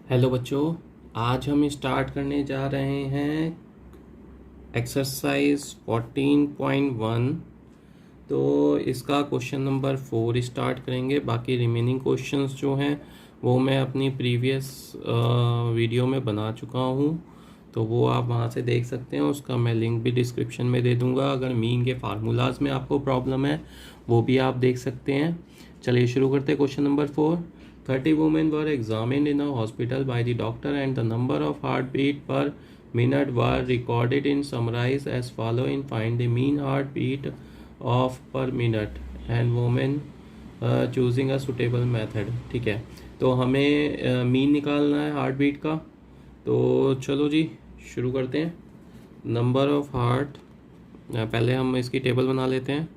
Hello बच्चों, आज हम स्टार्ट करने जा रहे हैं एक्सरसाइज 14.1। तो इसका क्वेश्चन नंबर 4 स्टार्ट करेंगे। बाकी रिमेनिंग क्वेश्चंस जो हैं वो मैं अपनी प्रीवियस वीडियो में बना चुका हूँ, तो वो आप वहाँ से देख सकते हैं। उसका मैं लिंक भी डिस्क्रिप्शन में दे दूँगा। अगर मीन के फार्मूलाज में आपको प्रॉब्लम है वो भी आप देख सकते हैं। चलिए शुरू करते हैं। Question number 4। 30 women were examined in a hospital by the doctor and the number of heartbeat per minute were recorded in summarized as following. Find the mean heartbeat of per minute and women choosing a suitable method। ठीक है, तो हमें mean निकालना है heart beat का। तो चलो जी शुरू करते हैं। नंबर ऑफ हार्ट, पहले हम इसकी टेबल बना लेते हैं।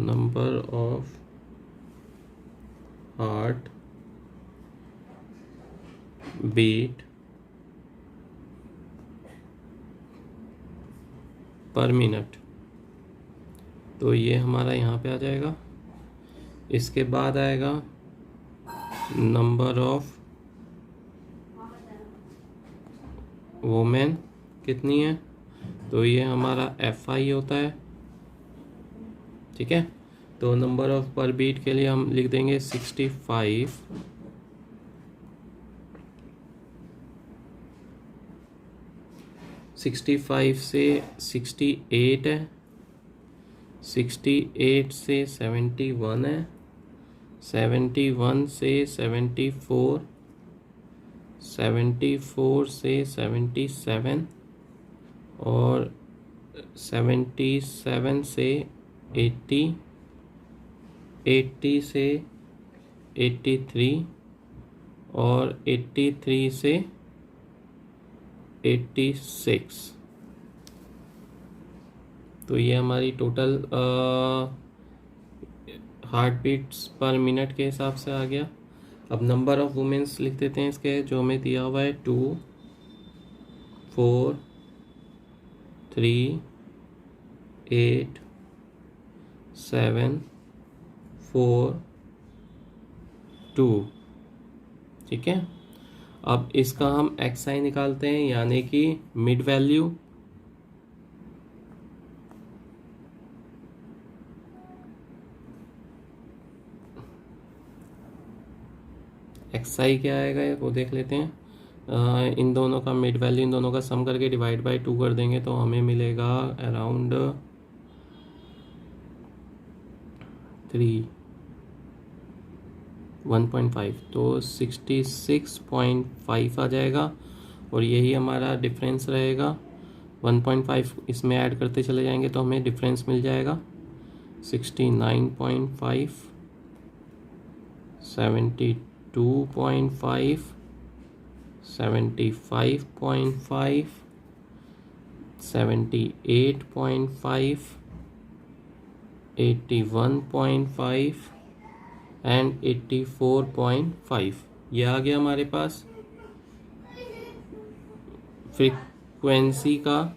Number of heart beat per minute, तो ये हमारा यहाँ पे आ जाएगा। इसके बाद आएगा नंबर ऑफ वोमेन, कितनी है, तो ये हमारा FI होता है। ठीक है, तो नंबर ऑफ पर बीट के लिए हम लिख देंगे 65। 65 से 68 है, 68 से 71 है, 71 से 74, 74 से 77 और 77 से 80, 80 से 83 और 83 से 86। तो ये हमारी total heart beats per minute के हिसाब से आ गया। अब नंबर ऑफ वुमेन्स लिख देते हैं इसके, जो हमें दिया हुआ है 2, 4, 3, 8, 7, 4, 2। ठीक है, अब इसका हम XI निकालते हैं, यानी कि मिड वैल्यू। XI क्या आएगा वो देख लेते हैं। इन दोनों का मिड वैल्यू, इन दोनों का सम करके डिवाइड बाय 2 कर देंगे तो हमें मिलेगा अराउंड 1.5, तो 66.5 आ जाएगा। और यही हमारा डिफरेंस रहेगा। 1.5 इसमें ऐड करते चले जाएंगे तो हमें डिफरेंस मिल जाएगा 69.5, 72.5, 75.5, 78.5, 81.5 एंड 84.5। ये आ गया हमारे पास। फ्रीक्वेंसी का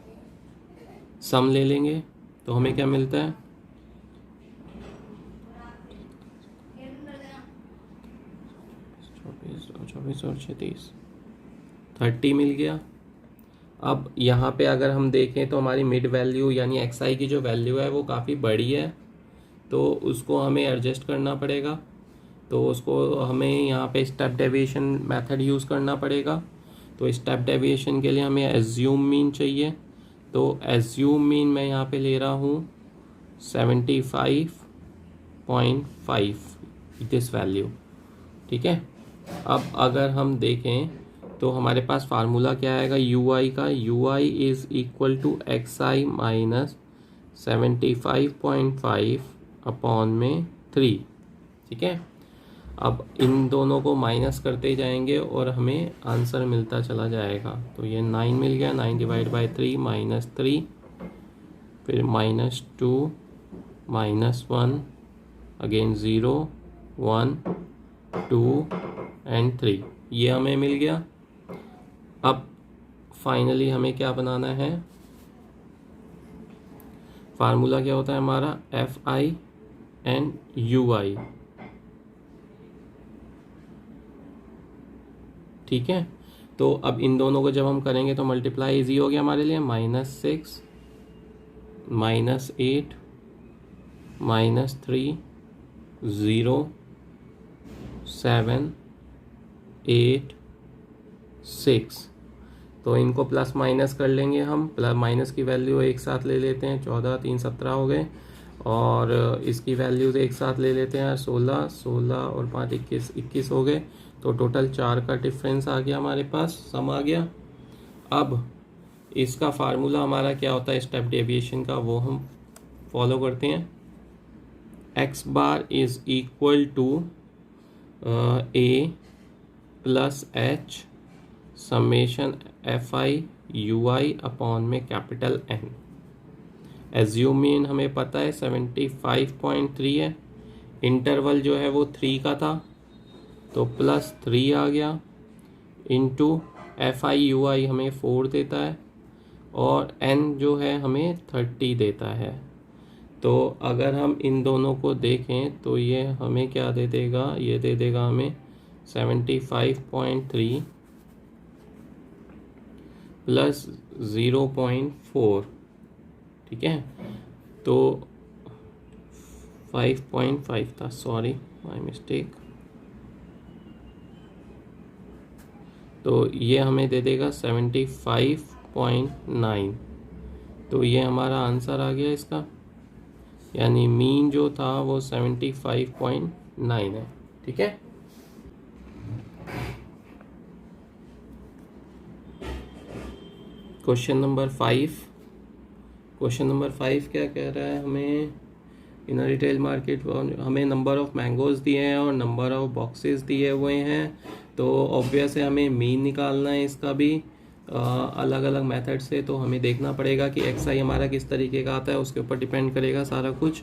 सम ले लेंगे तो हमें क्या मिलता है, 24 और 36, 30 मिल गया। अब यहाँ पे अगर हम देखें तो हमारी मिड वैल्यू यानी XI की जो वैल्यू है वो काफ़ी बड़ी है, तो उसको हमें एडजस्ट करना पड़ेगा। तो उसको हमें यहाँ पे स्टेप डेविएशन मेथड यूज़ करना पड़ेगा। तो स्टेप डेविएशन के लिए हमें एज्यूम मीन चाहिए। तो एज्यूम मीन मैं यहाँ पे ले रहा हूँ 75.5 दिस वैल्यू। ठीक है, अब अगर हम देखें तो हमारे पास फार्मूला क्या आएगा UI का। UI is equal to XI minus 75.5 upon में 3। ठीक है, अब इन दोनों को माइनस करते जाएंगे और हमें आंसर मिलता चला जाएगा। तो ये 9 मिल गया, 9 डिवाइड बाई 3 -3, फिर -2, -1, अगेन 0, 1, 2 एंड 3, ये हमें मिल गया। अब फाइनली हमें क्या बनाना है, फार्मूला क्या होता है हमारा FI एंड UI। ठीक है। तो अब इन दोनों को जब हम करेंगे तो मल्टीप्लाई इजी हो गया हमारे लिए, -6 -8 -3 0 7 8 6। तो इनको प्लस माइनस कर लेंगे हम, प्लस माइनस की वैल्यू एक साथ ले लेते हैं, 14 3 17 हो गए, और इसकी वैल्यूज एक साथ ले लेते हैं, 16 16 और 5 21 21 हो गए। तो टोटल 4 का डिफरेंस आ गया हमारे पास, सम आ गया। अब इसका फार्मूला हमारा क्या होता है स्टेप डेविएशन का, वो हम फॉलो करते हैं। x bar is equal to a plus h summation FI/UI upon में कैपिटल N। एज्यूम मीन हमें पता है 75.3 है, इंटरवल जो है वो 3 का था, तो +3 आ गया, इंटू FI/UI हमें 4 देता है, और N जो है हमें 30 देता है। तो अगर हम इन दोनों को देखें तो ये हमें क्या दे देगा, ये दे देगा हमें 75.3 प्लस 0.4, ठीक है। तो 5.5 था, सॉरी माय मिस्टेक। तो ये हमें दे देगा 75.9। तो ये हमारा आंसर आ गया इसका, यानी मीन जो था वो 75.9 है, ठीक है। Question number 5। क्वेश्चन नंबर 5 क्या कह रहा है हमें, इन रिटेल मार्केट हमें नंबर ऑफ मैंगोज़ दिए हैं और नंबर ऑफ बॉक्सेस दिए हुए हैं। तो ऑब्वियस है हमें मीन निकालना है इसका भी अलग अलग मेथड से। तो हमें देखना पड़ेगा कि XI हमारा किस तरीके का आता है, उसके ऊपर डिपेंड करेगा सारा कुछ।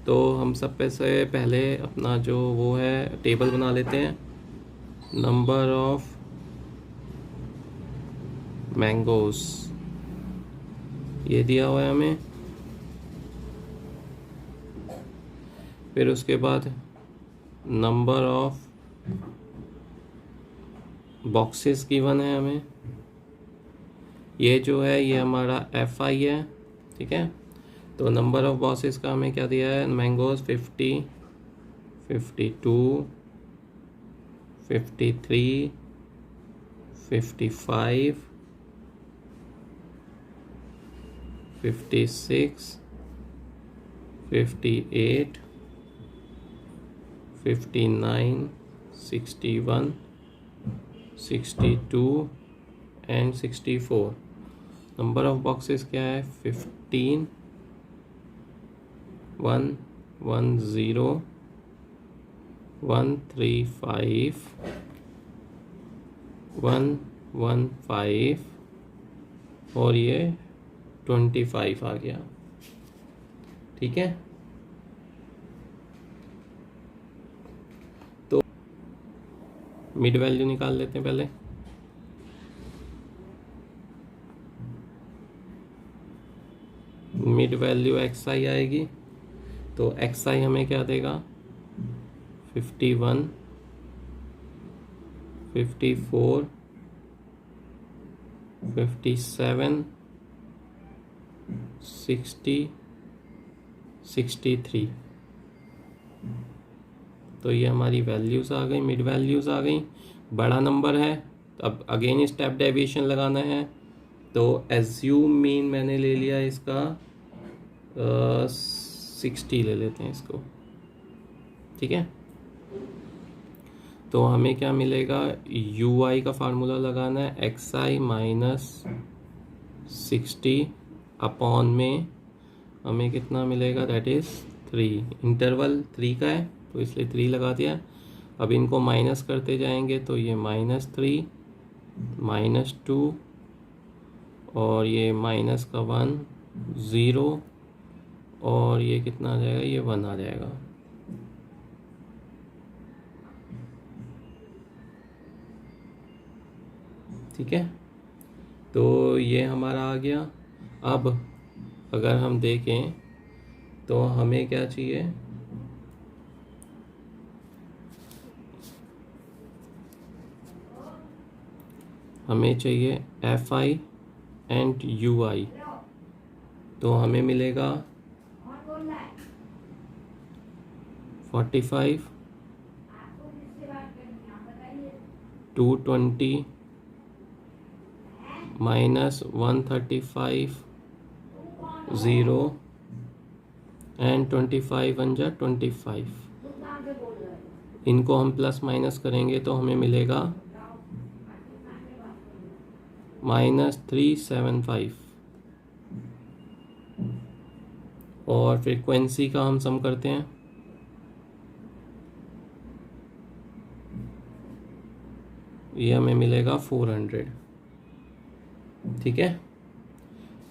तो हम सब पे से पहले अपना जो वो है टेबल बना लेते हैं। नंबर ऑफ मैंगोज़ ये दिया हुआ है हमें, फिर उसके बाद नंबर ऑफ बॉक्सेस गिवन है हमें, ये जो है ये हमारा FI है, ठीक है। तो नंबर ऑफ बॉक्सेस का हमें क्या दिया है, mangoes 50 52 53 55 56 58 59 61 62 and 64। Number of boxes क्या है 15 1 1 0 1 3 5 1 1 5 और ये 25 आ गया, ठीक है। तो मिड वैल्यू निकाल लेते हैं पहले। मिड वैल्यू XI आएगी, तो XI हमें क्या देगा 51 54 57 60 63। तो ये हमारी वैल्यूज़ आ गई, मिड वैल्यूज़ आ गई। बड़ा नंबर है, अब अगेन स्टेप डेविएशन लगाना है। तो एज्यूम मीन मैंने ले लिया इसका 60 ले लेते हैं इसको, ठीक है। तो हमें क्या मिलेगा, UI का फार्मूला लगाना है, XI माइनस 60 अपॉन में हमें कितना मिलेगा, दैट इज़ 3। इंटरवल 3 का है तो इसलिए 3 लगा दिया। अब इनको माइनस करते जाएंगे तो ये -3 -2 और ये -1 0 और ये कितना आ जाएगा, ये 1 आ जाएगा, ठीक है। तो ये हमारा आ गया। अब अगर हम देखें तो हमें क्या चाहिए, हमें चाहिए एफ आई एंड यू आई, तो हमें मिलेगा 45, 220 माइनस 135, 0 एंड 25 वन जा 25। इनको हम प्लस माइनस करेंगे तो हमें मिलेगा -375। और फ्रीक्वेंसी का हम सम करते हैं, ये हमें मिलेगा 400। ठीक है,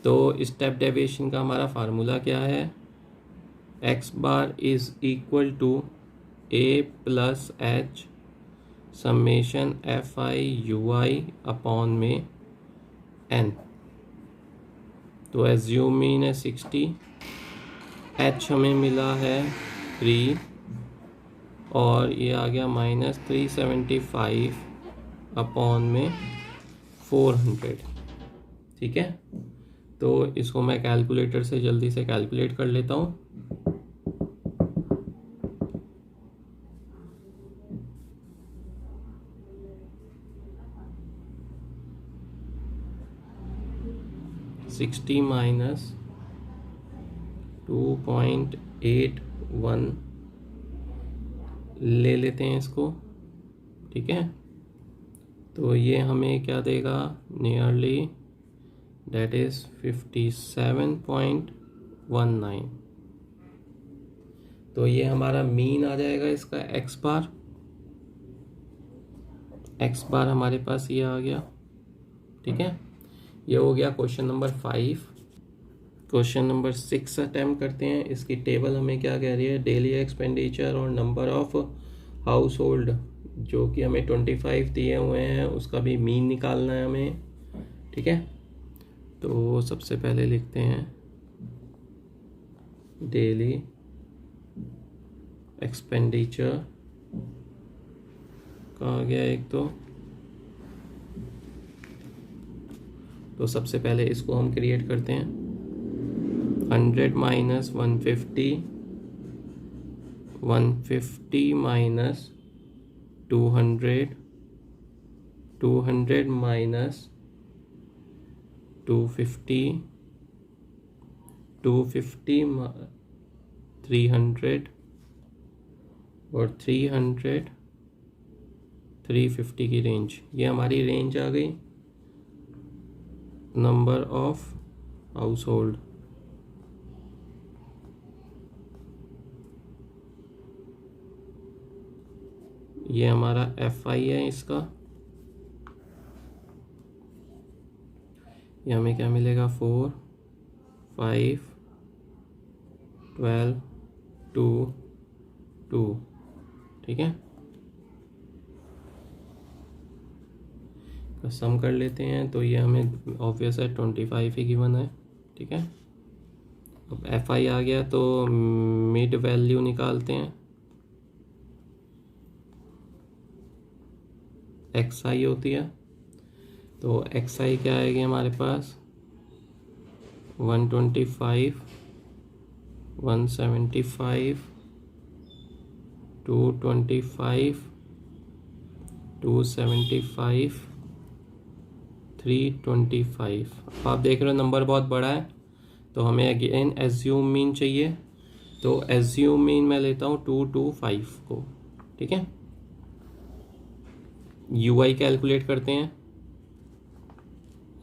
तो स्टेप डेविएशन का हमारा फार्मूला क्या है, x bar is equal to a plus h summation f i u i upon में n। तो एज्यूम मीन है 60, h हमें मिला है 3 और ये आ गया -375 अपॉन में 400। ठीक है, तो इसको मैं कैलकुलेटर से जल्दी से कैलकुलेट कर लेता हूँ। -60 2.81 ले लेते हैं इसको। ठीक है, तो ये हमें क्या देगा, नियरली that is 57.19। तो ये हमारा मीन आ जाएगा इसका x बार हमारे पास ये आ गया। ठीक है, ये हो गया question number 5। Question number 6 attempt करते हैं। इसकी टेबल हमें क्या कह रही है, डेली एक्सपेंडिचर और नंबर ऑफ हाउस होल्ड जो कि हमें 25 दिए हुए हैं उसका भी मीन निकालना है हमें। ठीक है, तो सबसे पहले लिखते हैं डेली एक्सपेंडिचर कहाँ गया एक तो सबसे पहले इसको हम क्रिएट करते हैं। 100 माइनस 150, 150 माइनस 200, 200 माइनस 250, 250 300 और 300 350 की रेंज। ये हमारी रेंज आ गई नंबर ऑफ हाउस होल्ड। ये हमारा एफ आई है इसका, ये हमें क्या मिलेगा 4, 5, 12, 2, 2। ठीक है, सम कर लेते हैं तो ये हमें ऑब्वियस है 25 ही गिवन है। ठीक है, अब एफ आई आ गया तो मिड वैल्यू निकालते हैं। एक्स आई होती है, तो एक्स आई क्या आएगी हमारे पास 125, 175, 225, 275, 325। आप देख रहे हो नंबर बहुत बड़ा है, तो हमें अगेन एज्यूम मीन चाहिए। तो एज्यूम मीन मैं लेता हूँ 225 को। ठीक है, यू आई कैलकुलेट करते हैं।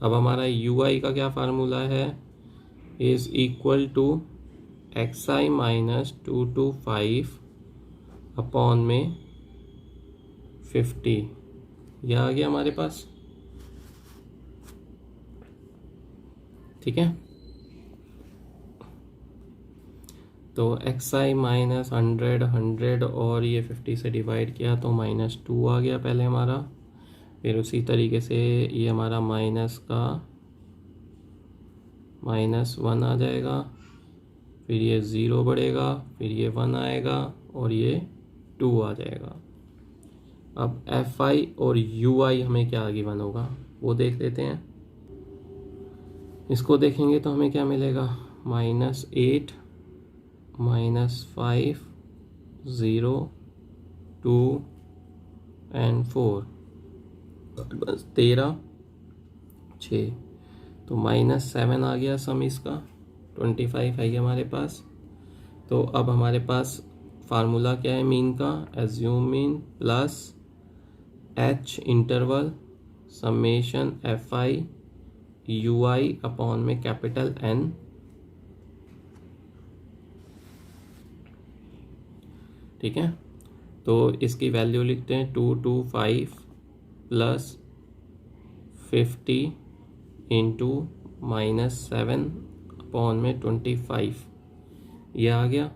अब हमारा यू आई का क्या फार्मूला है, is equal to x i minus 225 upon में 50। यह आ गया हमारे पास। ठीक है, तो एक्स आई माइनस 100, 100 और ये 50 से डिवाइड किया तो -2 आ गया पहले हमारा। फिर उसी तरीके से ये हमारा माइनस का -1 आ जाएगा, फिर ये 0 बढ़ेगा, फिर ये 1 आएगा और ये 2 आ जाएगा। अब एफ आई और यू आई हमें क्या गिवन होगा, वो देख लेते हैं। इसको देखेंगे तो हमें क्या मिलेगा, -8 -5 0 2 एंड 4 बस 13 6, तो -7 आ गया सम इसका। 25 है ये हमारे पास। तो अब हमारे पास फार्मूला क्या है मीन का, assume mean plus h interval summation fi ui upon में कैपिटल N। ठीक है, तो इसकी वैल्यू लिखते हैं 225 प्लस 50 इंटू -7 अपॉन में 25, ये आ गया।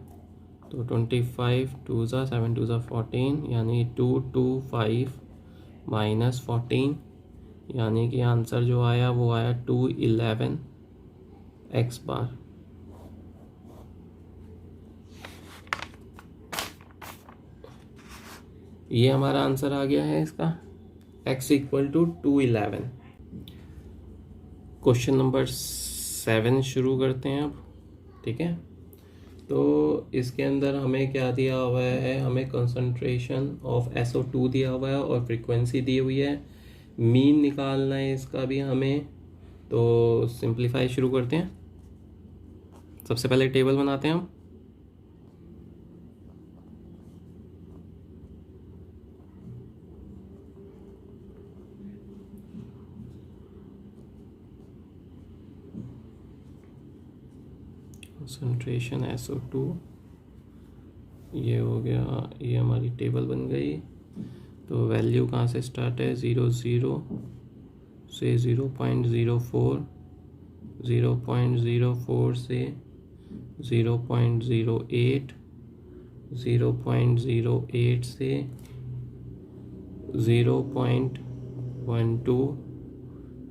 तो 25 2 ज़ा 7 2 ज़ा 14, यानी 225 -14, यानी कि आंसर जो आया वो आया 211 x बार। ये हमारा आंसर आ गया है इसका, x equal to 211। Question number 7 शुरू करते हैं अब। ठीक है, तो इसके अंदर हमें क्या दिया हुआ है, हमें कंसंट्रेशन ऑफ SO2 दिया हुआ है और फ्रीक्वेंसी दी हुई है। मीन निकालना है इसका भी हमें। तो सिंप्लीफाई शुरू करते हैं। सबसे पहले टेबल बनाते हैं हम। कंसंट्रेशन SO2 ये हो गया, ये हमारी टेबल बन गई। तो वैल्यू कहाँ से स्टार्ट है, 0 0 से 0.04, 0.04 से 0.08, 0.08 से 0.12,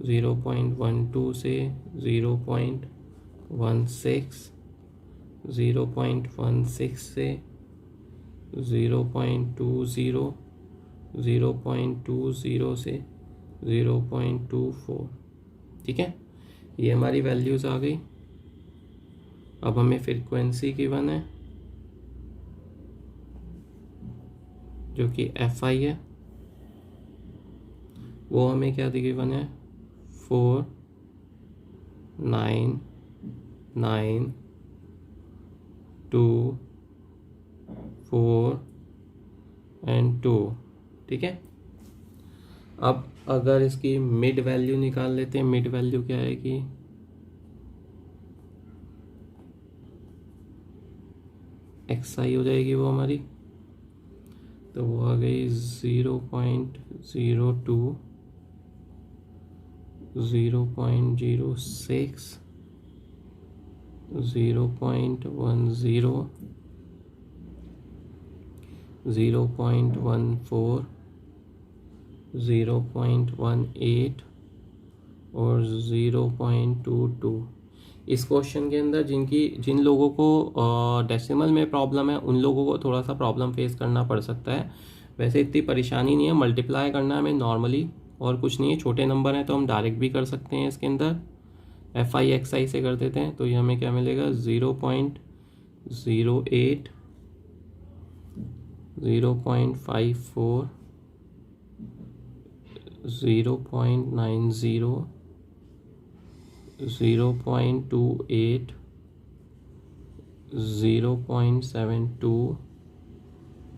0.12 से 0.16, 0.16 से 0.20, 0.20 से 0.24। ठीक है, ये हमारी वैल्यूज़ आ गई। अब हमें फ्रीक्वेंसी गिवन है जो कि FI है, वो हमें क्या गिवन है, 4 9 9 2 4 एंड 2। ठीक है, अब अगर इसकी मिड वैल्यू निकाल लेते हैं, मिड वैल्यू क्या आएगी, XI हो जाएगी वो हमारी। तो वो आ गई 0.02, 0.06, 0.10, 0.14, 0.18 और 0.22। इस क्वेश्चन के अंदर जिन लोगों को डेसिमल में प्रॉब्लम है उन लोगों को थोड़ा सा प्रॉब्लम फेस करना पड़ सकता है। वैसे इतनी परेशानी नहीं है, मल्टीप्लाई करना है हमें नॉर्मली और कुछ नहीं है। छोटे नंबर हैं तो हम डायरेक्ट भी कर सकते हैं। इसके अंदर FI XI से कर देते हैं तो ये हमें क्या मिलेगा, 0.08, 0.54, 0.90, 0.28, 0.72,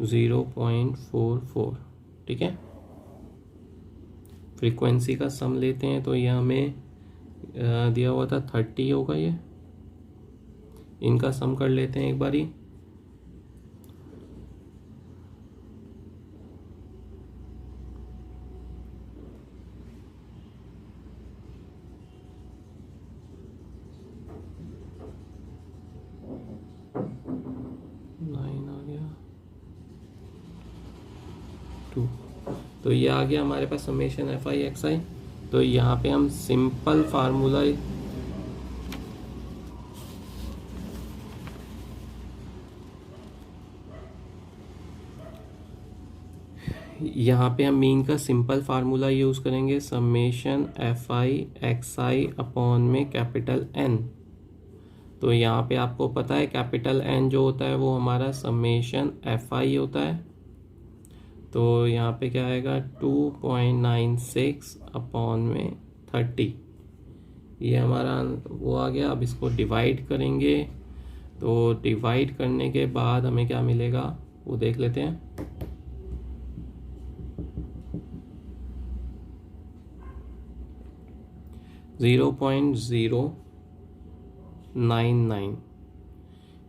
0.44। ठीक है, फ्रीक्वेंसी का सम लेते हैं तो ये हमें दिया हुआ था 30 होगा। ये इनका सम कर लेते हैं एक बारी। तो ये आ गया हमारे पास समेशन FI XI। तो यहाँ पे हम सिंपल फार्मूला यहाँ पे हम मीन का सिंपल फार्मूला यूज़ करेंगे, summation f i x i upon में कैपिटल एन। तो यहाँ पे आपको पता है कैपिटल एन जो होता है वो हमारा समेशन एफ आई होता है। तो यहाँ पे क्या आएगा 2.96 अपॉन में 30, ये हमारा वो आ गया। अब इसको डिवाइड करेंगे, तो डिवाइड करने के बाद हमें क्या मिलेगा वो देख लेते हैं। $0.099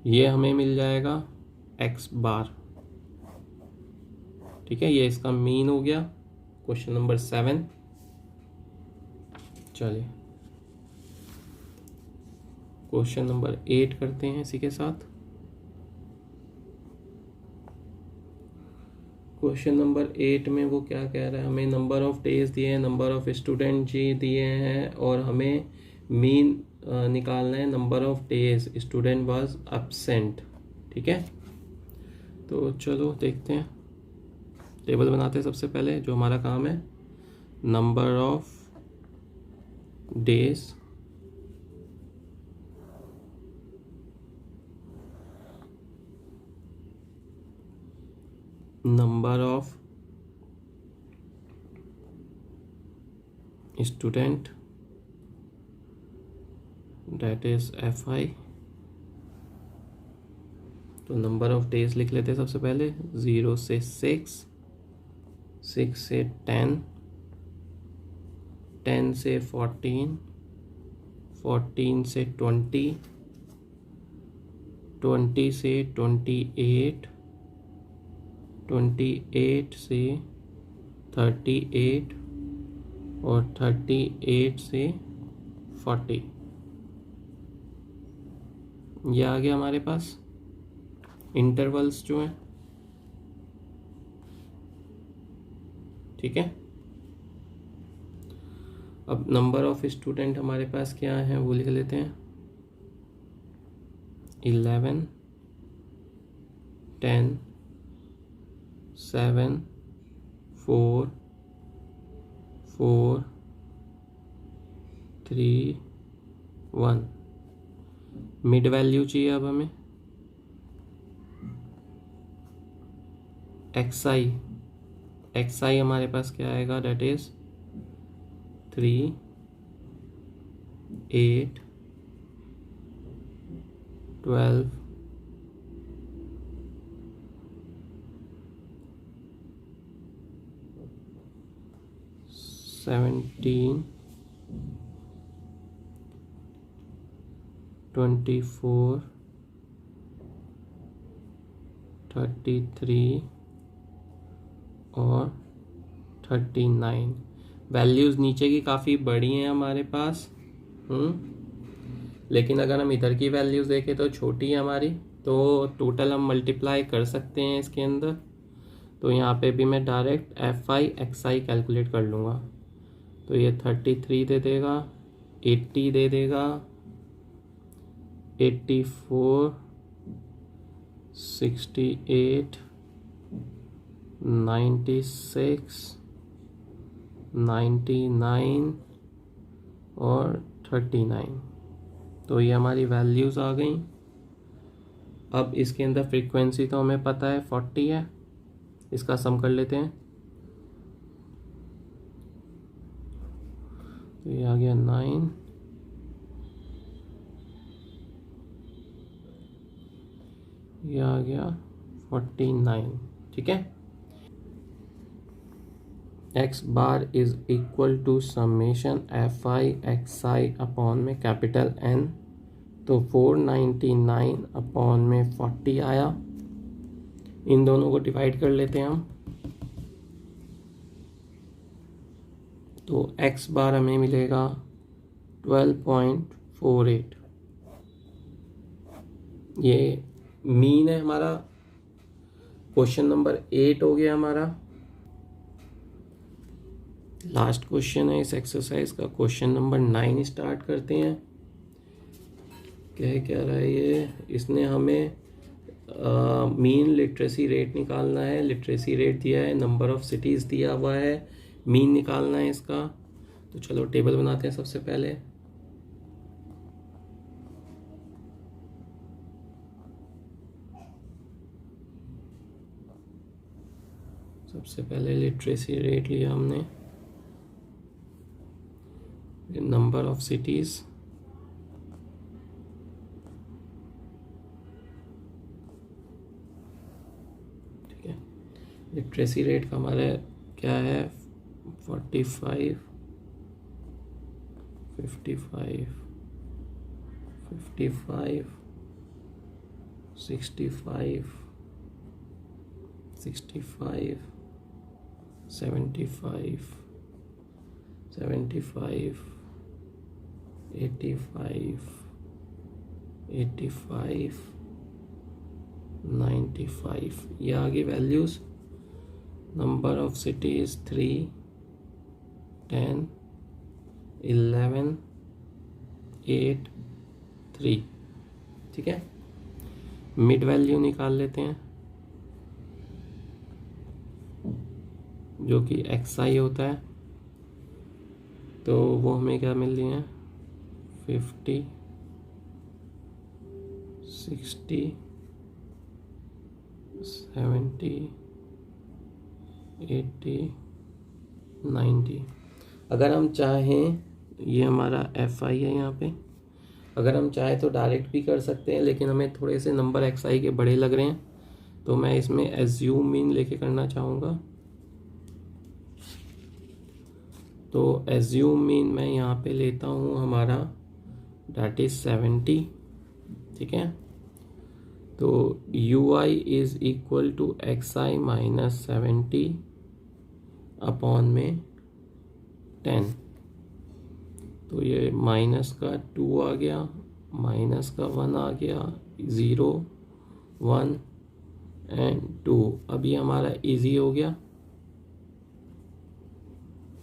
ये हमें मिल जाएगा एक्स बार। ठीक है, ये इसका मीन हो गया। Question number 7। चलिए क्वेश्चन नंबर 8 करते हैं इसी के साथ। क्वेश्चन नंबर 8 में वो क्या कह रहा है, हमें नंबर ऑफ डेज दिए हैं, नंबर ऑफ स्टूडेंट जी दिए हैं, और हमें मीन निकालना है number of days student was absent. ठीक है, तो चलो देखते हैं, टेबल बनाते हैं। सबसे पहले जो हमारा काम है, number of days number of student, that is fi। तो नंबर ऑफ डेज लिख लेते हैं सबसे पहले। 0 से 6, 6 से 10, 10 से 14, 14 से 20, 20 से 28, 28 से 38, और 38 से 40। ये आ गया हमारे पास इंटरवल्स जो हैं। ठीक है, अब नंबर ऑफ स्टूडेंट हमारे पास क्या है वो लिख लेते हैं। 11, 10, 7, 4, 4, 3, 1। मिड वैल्यू चाहिए अब हमें एक्स आई हमारे पास क्या आएगा, डेट इज 3, 8, 12, 17, 24, 33 और 39। वैल्यूज़ नीचे की काफ़ी बड़ी हैं हमारे पास, लेकिन अगर हम इधर की वैल्यूज़ देखें तो छोटी है हमारी। तो टोटल हम मल्टीप्लाई कर सकते हैं इसके अंदर। तो यहाँ पे भी मैं direct F i x I calculate कर लूँगा। तो ये 33 दे देगा, 80 दे देगा, 84, 68, 96, 99 और 39। तो ये हमारी वैल्यूज़ आ गई। अब इसके अंदर फ्रीक्वेंसी तो हमें पता है 40 है, इसका सम कर लेते हैं। तो ये आ गया 9, ये आ गया 49। ठीक है, x bar is equal to summation f i x i upon में कैपिटल एन। तो 499 अपॉन में 40 आया। इन दोनों को डिवाइड कर लेते हैं हम। तो एक्स बार हमें मिलेगा 12.48। ये मीन है हमारा। क्वेश्चन नंबर 8 हो गया हमारा। लास्ट क्वेश्चन है इस एक्सरसाइज का, क्वेश्चन नंबर 9 स्टार्ट करते हैं। क्या रहा है ये, इसने हमें मीन लिटरेसी रेट निकालना है। लिटरेसी रेट दिया है, नंबर ऑफ सिटीज़ दिया हुआ है, मीन निकालना है इसका। तो चलो टेबल बनाते हैं सबसे पहले। सबसे पहले लिटरेसी रेट लिया हमने, नंबर ऑफ सिटीज़, ठीक है। लिटरेसी रेट का हमारा क्या है, 45, 55, 55, 65, 65, 75, 75, 85, 85, 95। ये आगे वैल्यूज़। नंबर ऑफ सिटीज़ 3, 10, 11, 8, 3, ठीक है। मिड वैल्यू निकाल लेते हैं जो कि xi होता है। तो वो हमें क्या मिल रही है, 50, 60, 70, 80, 90। अगर हम चाहें, ये हमारा fi है यहाँ पे, अगर हम चाहें तो डायरेक्ट भी कर सकते हैं, लेकिन हमें थोड़े से नंबर xi के बड़े लग रहे हैं, तो मैं इसमें एज्यूम मीन लेके करना चाहूँगा। तो एज्यूम मीन मैं यहाँ पे लेता हूँ हमारा डेट इज़ 70, ठीक है। तो ui is equal to xi minus 70 upon में 10। तो ये माइनस का 2 आ गया, माइनस का 1 आ गया, 0, 1 एंड 2। अब ये हमारा इजी हो गया।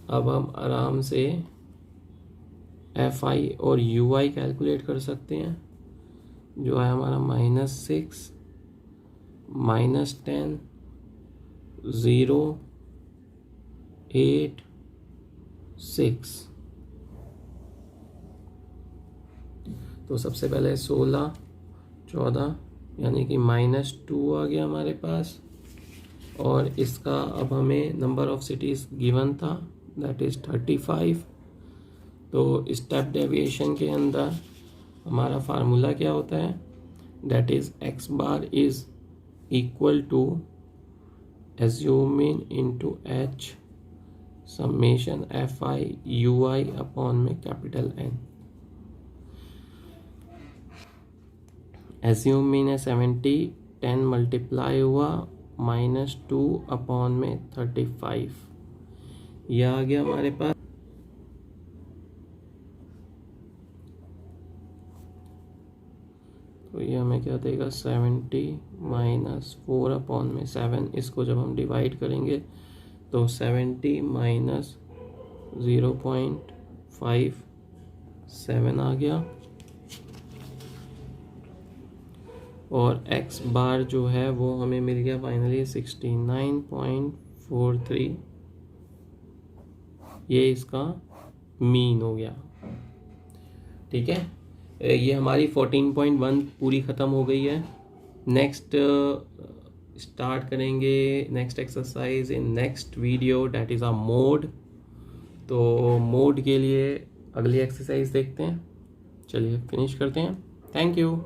अब हम आराम से fi और ui कैलकुलेट कर सकते हैं, जो है हमारा -6, -10, 0, 8, 6। तो सबसे पहले 16, 14 यानी कि -2 आ गया हमारे पास। और इसका अब हमें नंबर ऑफ सिटीज़ गिवन था, दैट इज़ 35। तो स्टेप डेविएशन के अंदर हमारा फार्मूला क्या होता है, that is x bar is equal to assumed mean into h summation fi ui upon में कैपिटल N। एज्यूमिन है 70, 10 मल्टीप्लाई हुआ -2 अपॉन में 35, यह आ गया हमारे पास। तो ये हमें क्या देगा, 70 -4 अपॉन में 7। इसको जब हम डिवाइड करेंगे तो 70 माइनस 0.57 आ गया। और x बार जो है वो हमें मिल गया फाइनली 69.43। ये इसका मीन हो गया, ठीक है। ये हमारी 14.1 पूरी ख़त्म हो गई है। नेक्स्ट स्टार्ट करेंगे next exercise in next video, that is a mode. तो मोड के लिए अगली एक्सरसाइज देखते हैं। चलिए फिनिश करते हैं। Thank you.